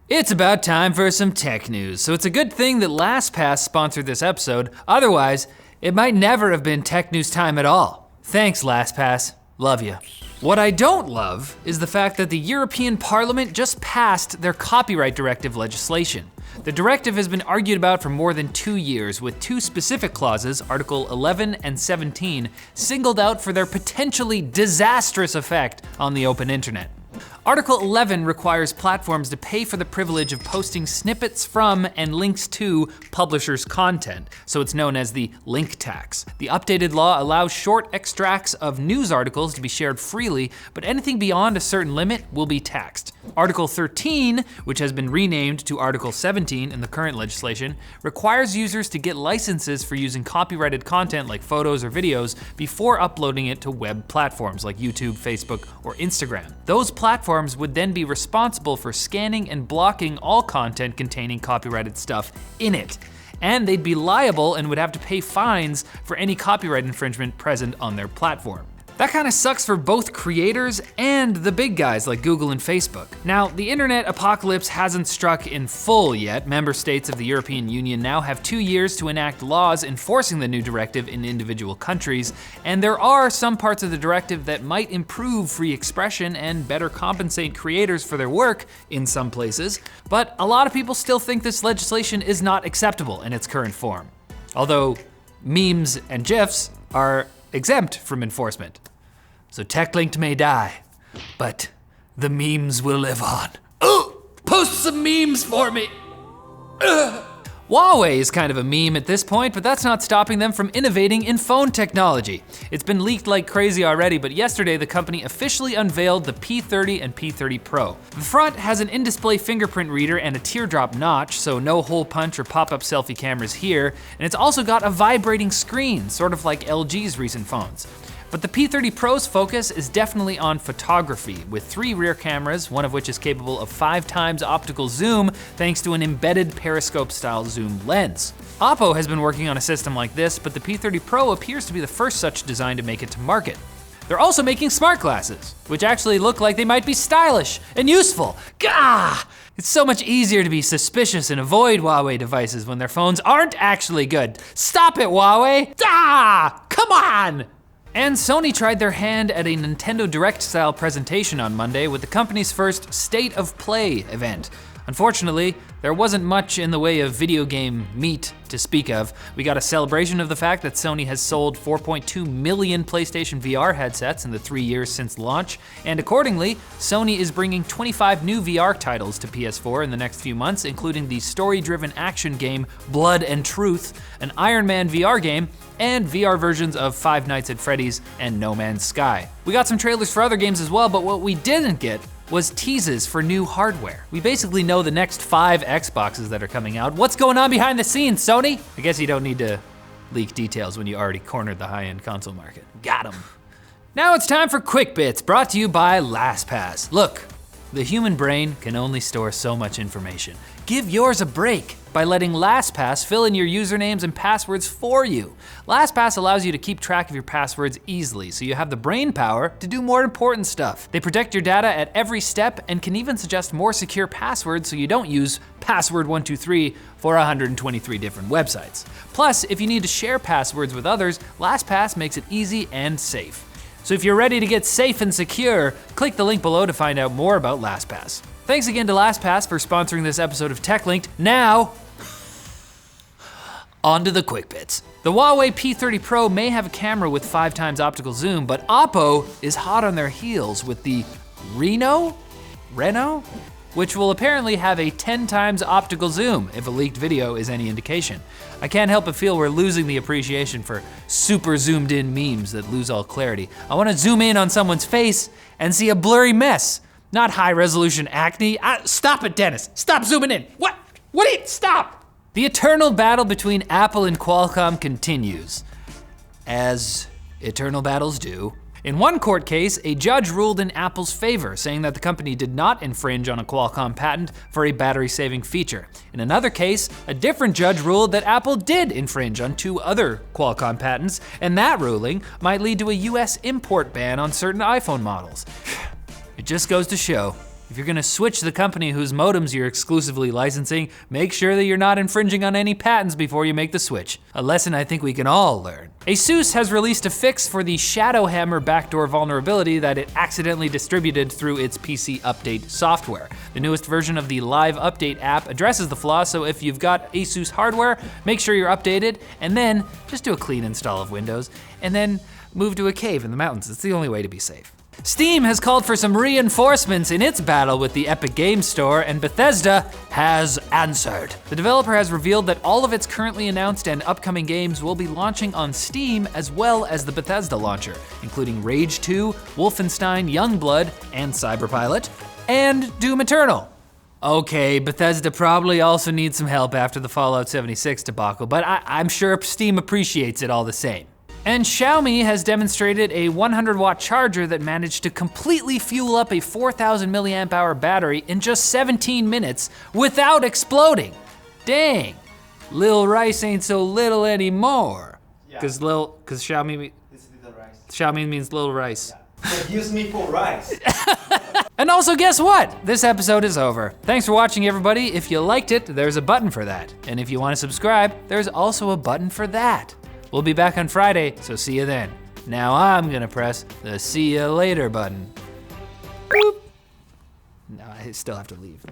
It's about time for some tech news, so it's a good thing that LastPass sponsored this episode. Otherwise, it might never have been tech news time at all. Thanks, LastPass. Love you. What I don't love is the fact that the European Parliament just passed their copyright directive legislation. The directive has been argued about for more than 2 years, with two specific clauses, Article 11 and 17, singled out for their potentially disastrous effect on the open internet. Article 11 requires platforms to pay for the privilege of posting snippets from and links to publishers' content, so it's known as the link tax. The updated law allows short extracts of news articles to be shared freely, but anything beyond a certain limit will be taxed. Article 13, which has been renamed to Article 17 in the current legislation, requires users to get licenses for using copyrighted content like photos or videos before uploading it to web platforms like YouTube, Facebook, or Instagram. Those platforms would then be responsible for scanning and blocking all content containing copyrighted stuff in it. And they'd be liable and would have to pay fines for any copyright infringement present on their platform. That kind of sucks for both creators and the big guys like Google and Facebook. Now, the internet apocalypse hasn't struck in full yet. Member states of the European Union now have 2 years to enact laws enforcing the new directive in individual countries, and there are some parts of the directive that might improve free expression and better compensate creators for their work in some places, but a lot of people still think this legislation is not acceptable in its current form. Although memes and GIFs are exempt from enforcement. So Techlinked may die, but the memes will live on. Oh, post some memes for me. Huawei is kind of a meme at this point, but that's not stopping them from innovating in phone technology. It's been leaked like crazy already, but yesterday the company officially unveiled the P30 and P30 Pro. The front has an in-display fingerprint reader and a teardrop notch, so no hole punch or pop-up selfie cameras here, and it's also got a vibrating screen, sort of like LG's recent phones. But the P30 Pro's focus is definitely on photography, with 3 rear cameras, one of which is capable of 5 times optical zoom thanks to an embedded periscope-style zoom lens. Oppo has been working on a system like this, but the P30 Pro appears to be the first such design to make it to market. They're also making smart glasses, which actually look like they might be stylish and useful. Gah! It's so much easier to be suspicious and avoid Huawei devices when their phones aren't actually good. Stop it, Huawei! Ah! Come on! And Sony tried their hand at a Nintendo Direct-style presentation on Monday with the company's first State of Play event. Unfortunately, there wasn't much in the way of video game meat to speak of. We got a celebration of the fact that Sony has sold 4.2 million PlayStation VR headsets in the 3 years since launch, and accordingly, Sony is bringing 25 new VR titles to PS4 in the next few months, including the story-driven action game Blood and Truth, an Iron Man VR game, and VR versions of Five Nights at Freddy's and No Man's Sky. We got some trailers for other games as well, but what we didn't get was teases for new hardware. We basically know the next 5 Xboxes that are coming out. What's going on behind the scenes, Sony? I guess you don't need to leak details when you already cornered the high-end console market. Got 'em. Now it's time for Quick Bits, brought to you by LastPass. Look, the human brain can only store so much information. Give yours a break by letting LastPass fill in your usernames and passwords for you. LastPass allows you to keep track of your passwords easily, so you have the brain power to do more important stuff. They protect your data at every step and can even suggest more secure passwords so you don't use password123 for 123 different websites. Plus, if you need to share passwords with others, LastPass makes it easy and safe. So if you're ready to get safe and secure, click the link below to find out more about LastPass. Thanks again to LastPass for sponsoring this episode of Techlinked. Now, on to the Quick Bits. The Huawei P30 Pro may have a camera with 5 times optical zoom, but Oppo is hot on their heels with the Reno, which will apparently have a 10 times optical zoom, if a leaked video is any indication. I can't help but feel we're losing the appreciation for super zoomed in memes that lose all clarity. I wanna zoom in on someone's face and see a blurry mess, not high resolution acne. Stop it, Dennis, stop zooming in. What stop! The eternal battle between Apple and Qualcomm continues, as eternal battles do. In one court case, a judge ruled in Apple's favor, saying that the company did not infringe on a Qualcomm patent for a battery-saving feature. In another case, a different judge ruled that Apple did infringe on 2 other Qualcomm patents, and that ruling might lead to a US import ban on certain iPhone models. It just goes to show, If you're gonna switch the company whose modems you're exclusively licensing, make sure that you're not infringing on any patents before you make the switch. A lesson I think we can all learn. Asus has released a fix for the Shadow Hammer backdoor vulnerability that it accidentally distributed through its PC Update software. The newest version of the Live Update app addresses the flaw, so if you've got Asus hardware, make sure you're updated, and then just do a clean install of Windows, and then move to a cave in the mountains. It's the only way to be safe. Steam has called for some reinforcements in its battle with the Epic Games Store, and Bethesda has answered. The developer has revealed that all of its currently announced and upcoming games will be launching on Steam as well as the Bethesda launcher, including Rage 2, Wolfenstein Youngblood, and Cyberpilot, and Doom Eternal. Okay, Bethesda probably also needs some help after the Fallout 76 debacle, but I'm sure Steam appreciates it all the same. And Xiaomi has demonstrated a 100-watt charger that managed to completely fuel up a 4,000 milliamp hour battery in just 17 minutes without exploding. Dang, Lil Rice ain't so little anymore. Yeah. Cause Xiaomi, It's little rice. Xiaomi means little rice. Yeah. So use me for rice. And also guess what? This episode is over. Thanks for watching, everybody. If you liked it, there's a button for that. And if you wanna subscribe, there's also a button for that. We'll be back on Friday, so see you then. Now I'm gonna press the see you later button. Boop. No, I still have to leave.